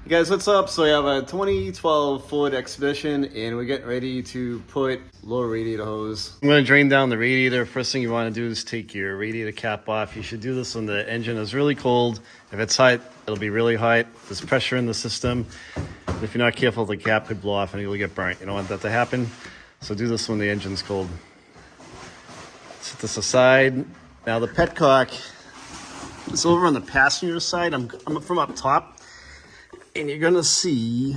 Hey guys, what's up? So we have a 2012 Ford Expedition and we're getting ready to put lower radiator hose. I'm going to drain down the radiator. First thing you want to do is take your radiator cap off. You should do this when the engine is really cold. If it's hot, it'll be really hot. There's pressure in the system. If you're not careful, the cap could blow off and you'll get burnt. You don't want that to happen. So do this when the engine's cold. Set this aside. Now the petcock is over on the passenger side. I'm from up top. And you're gonna see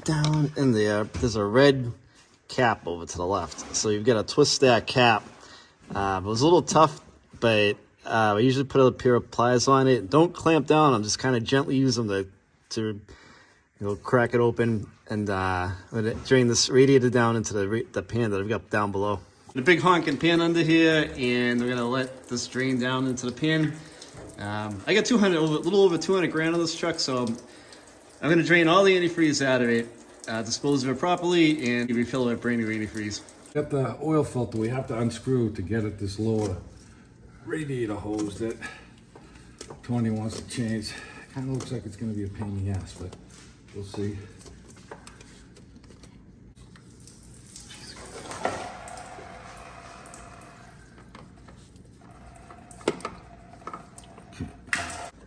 down in there's a red cap over to the left. So you've got to twist that cap. It was a little tough, but I usually put a pair of pliers on it. Don't clamp down. I'm just kind of gently use them to crack it open and drain this radiator down into the pan that I've got down below. The big honking pan under here, and we're gonna let this drain down into the pan. I got a little over 200 grand on this truck, so I'm going to drain all the antifreeze out of it, dispose of it properly, and refill it with brand new antifreeze. Got the oil filter we have to unscrew to get at this lower radiator hose that Tony wants to change. Kind of looks like it's going to be a pain in the ass, but we'll see.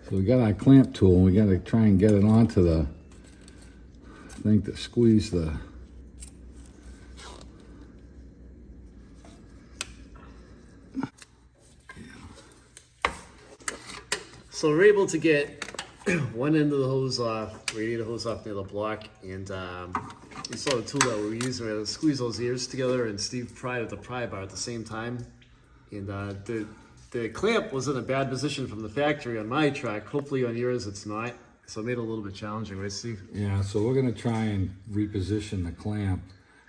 So we got our clamp tool and we got to try and get it onto the thing to squeeze the. So we're able to get one end of the hose off, radiator hose off near the block, and you saw the tool that we were using. We had to squeeze those ears together, and Steve pried at the pry bar at the same time. And the clamp was in a bad position from the factory on my truck. Hopefully on yours it's not. So it made it a little bit challenging, right, Steve? Yeah, so we're gonna try and reposition the clamp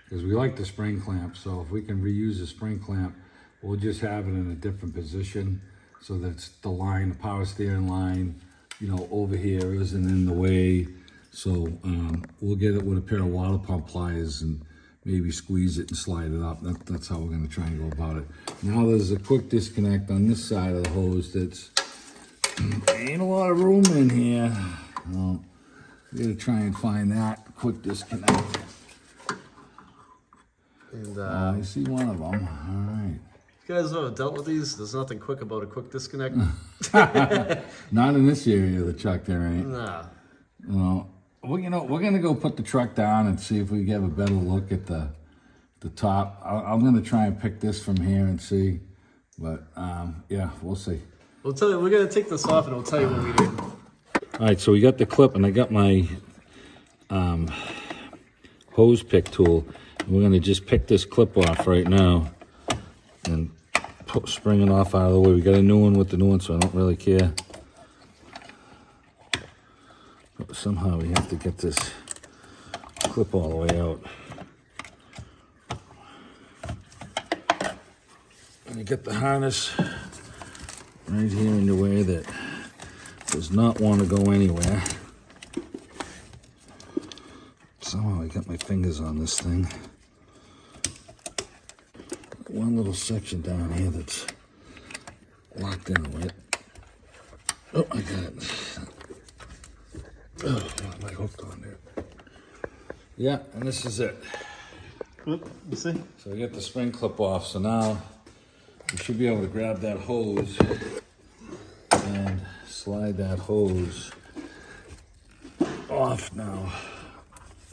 because we like the spring clamp. So if we can reuse the spring clamp, we'll just have it in a different position so that's the line, the power steering line, over here isn't in the way. So we'll get it with a pair of water pump pliers and maybe squeeze it and slide it up. That's how we're gonna try and go about it. Now there's a quick disconnect on this side of the hose that's, ain't a lot of room in here. We're gonna try and find that quick disconnect. And I see one of them, all right. You guys ever dealt with these? There's nothing quick about a quick disconnect. Not in this area of the truck there ain't. Nah. Well, we're gonna go put the truck down and see if we get a better look at the top. I'm gonna try and pick this from here and see, but yeah, we'll see. We'll tell you. We're gonna take this off and we'll tell you what we did. All right, so we got the clip and I got my hose pick tool. We're gonna just pick this clip off right now and spring it off out of the way. We got a new one with the new one, so I don't really care. But somehow we have to get this clip all the way out. And you get the harness right here in the way that does not want to go anywhere. Somehow I got my fingers on this thing. One little section down here that's locked in with. Oh, I got it. Oh, what am I hooked on there? Yeah, and this is it. Oop, you see? So I got the spring clip off, so now we should be able to grab that hose and slide that hose off now.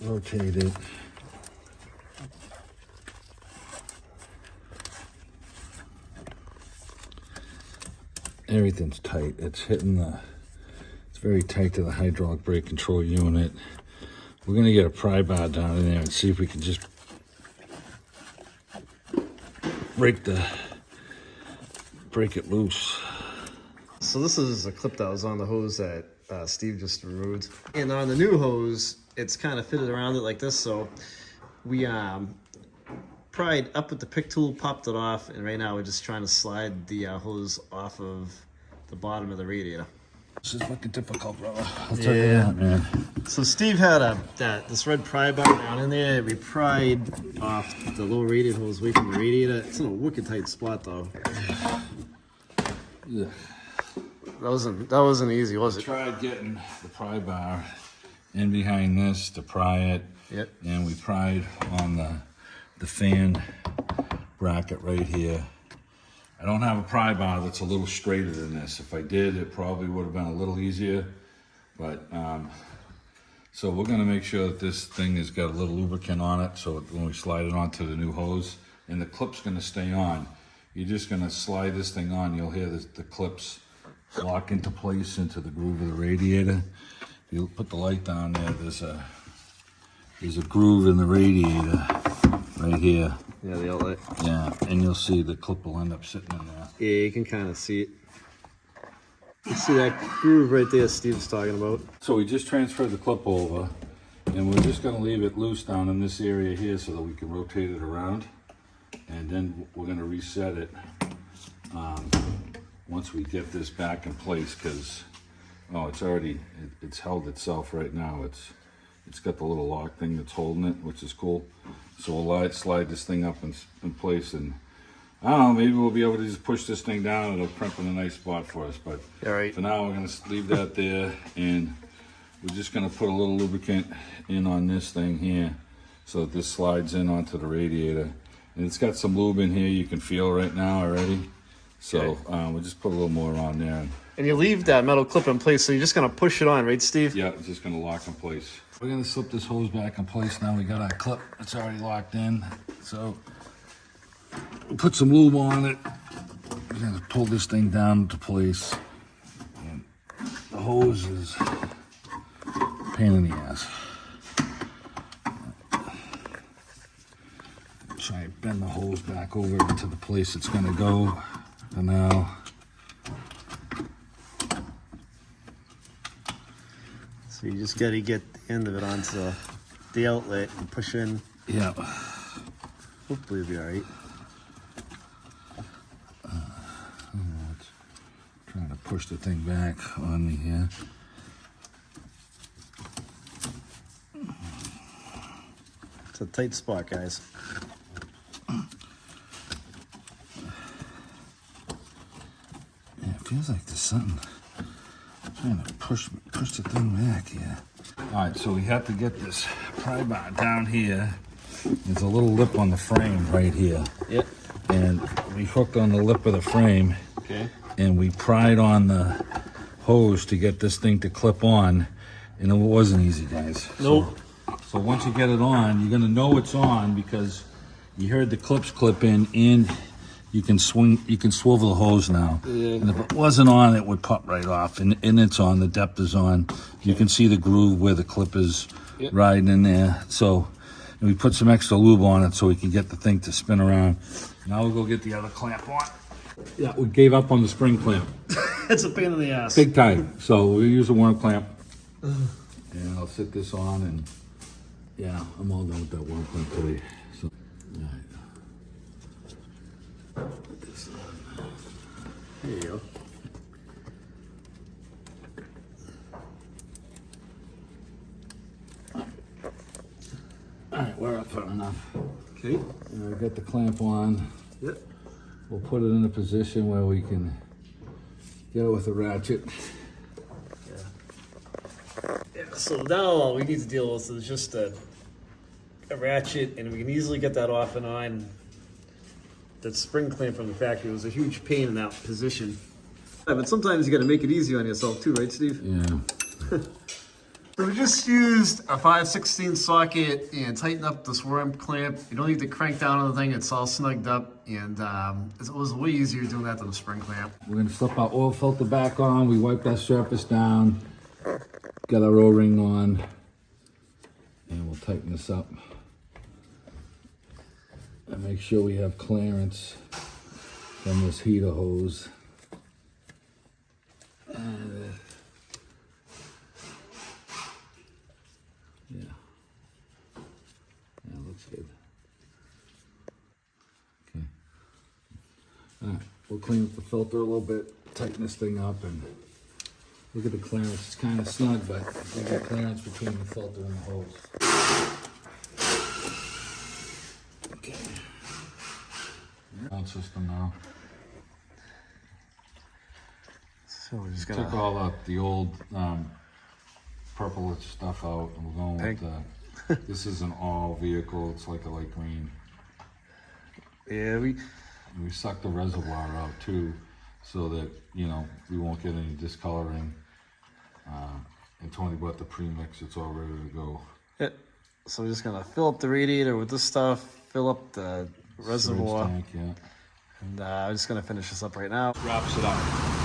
Rotate it. Everything's tight. It's very tight to the hydraulic brake control unit. We're gonna get a pry bar down in there and see if we can just break it loose. So this is a clip that was on the hose that Steve just removed. And on the new hose, it's kind of fitted around it like this. So we pried up with the pick tool, popped it off, and right now we're just trying to slide the hose off of the bottom of the radiator. This is fucking difficult, brother. I'll tell you that, man. So Steve had this red pry bar down in there. We pried off the lower radiator hose away from the radiator. It's in a wicked tight spot though. Yeah. That wasn't easy, was it? Tried getting the pry bar in behind this to pry it. Yep. And we pried on the fan bracket right here. I don't have a pry bar that's a little straighter than this. If I did, it probably would have been a little easier. But, so we're gonna make sure that this thing has got a little lubricant on it, so when we slide it onto the new hose, and the clip's gonna stay on. You're just gonna slide this thing on, you'll hear the clips lock into place into the groove of the radiator. If you put the light down there, there's a groove in the radiator right here. Yeah, the outlet. Yeah, and you'll see the clip will end up sitting in there. Yeah, you can kind of see it. You see that groove right there Steve's talking about. So we just transferred the clip over, and we're just gonna leave it loose down in this area here so that we can rotate it around. And then we're gonna reset it once we get this back in place, because, oh, it's held itself right now. It's got the little lock thing that's holding it, which is cool. So we'll slide this thing up in place, and I don't know, maybe we'll be able to just push this thing down and it'll crimp in a nice spot for us. But all right, for now, we're gonna leave that there, and we're just gonna put a little lubricant in on this thing here so that this slides in onto the radiator. And it's got some lube in here you can feel right now already. So we'll just put a little more on there. And you leave that metal clip in place, so you're just gonna push it on, right, Steve? Yeah, it's just gonna lock in place. We're gonna slip this hose back in place now. We got our clip, it's already locked in. So we'll put some lube on it. We're gonna pull this thing down into place. And the hose is a pain in the ass. Try and bend the hose back over into the place it's gonna go for now. So you just gotta get the end of it onto the outlet and push in. Yeah. Hopefully it'll be all right. Trying to push the thing back on me here. It's a tight spot, guys. Yeah, it feels like there's something trying to push the thing back here. All right, so we have to get this pry bar down here. There's a little lip on the frame right here. Yep. And we hooked on the lip of the frame. Okay. And we pried on the hose to get this thing to clip on, and it wasn't easy, guys. Nope. So once you get it on, you're gonna know it's on because you heard the clips clip in, and you can swivel the hose now. Yeah. And if it wasn't on, it would pop right off, and it's on, the depth is on. You can see the groove where the clip is riding in there. So and we put some extra lube on it so we can get the thing to spin around. Now we'll go get the other clamp on. Yeah, we gave up on the spring clamp. It's a pain in the ass. Big time. So we'll use a worm clamp. And I'll sit this on, and yeah, I'm all done with that worm clamp today. So, all right. Put this on. There you go. All right, we're up for enough. Okay. And I got the clamp on. Yep. We'll put it in a position where we can get it with a ratchet. Yeah, so now all we need to deal with is just a ratchet, and we can easily get that off and on. That spring clamp from the factory was a huge pain in that position. Yeah, but sometimes you got to make it easy on yourself too, right, Steve? Yeah. So we just used a 5/16 socket and tightened up this worm clamp. You don't need to crank down on the thing, it's all snugged up, and it was way easier doing that than the spring clamp. We're gonna slip our oil filter back on. We wiped that surface down. Got our O-ring on. And we'll tighten this up. And make sure we have clearance from this heater hose. And, yeah. Yeah, looks good. Okay. All right, we'll clean up the filter a little bit, tighten this thing up, and look at the clearance. It's kind of snug, but we got clearance between the filter and the hose. Okay. Sound system now. So we just Took gotta... all out the old purplish stuff out, and we're going Pink. with the, this is an all vehicle, it's like a light green. Yeah, we And we suck the reservoir out too, so that, you know, we won't get any discoloring. And Tony bought the premix, it's all ready to go. yeah. So we're just gonna fill up the radiator with this stuff, fill up the reservoir, Storage tank, yeah. and I'm just gonna finish this up right now. Wraps it up.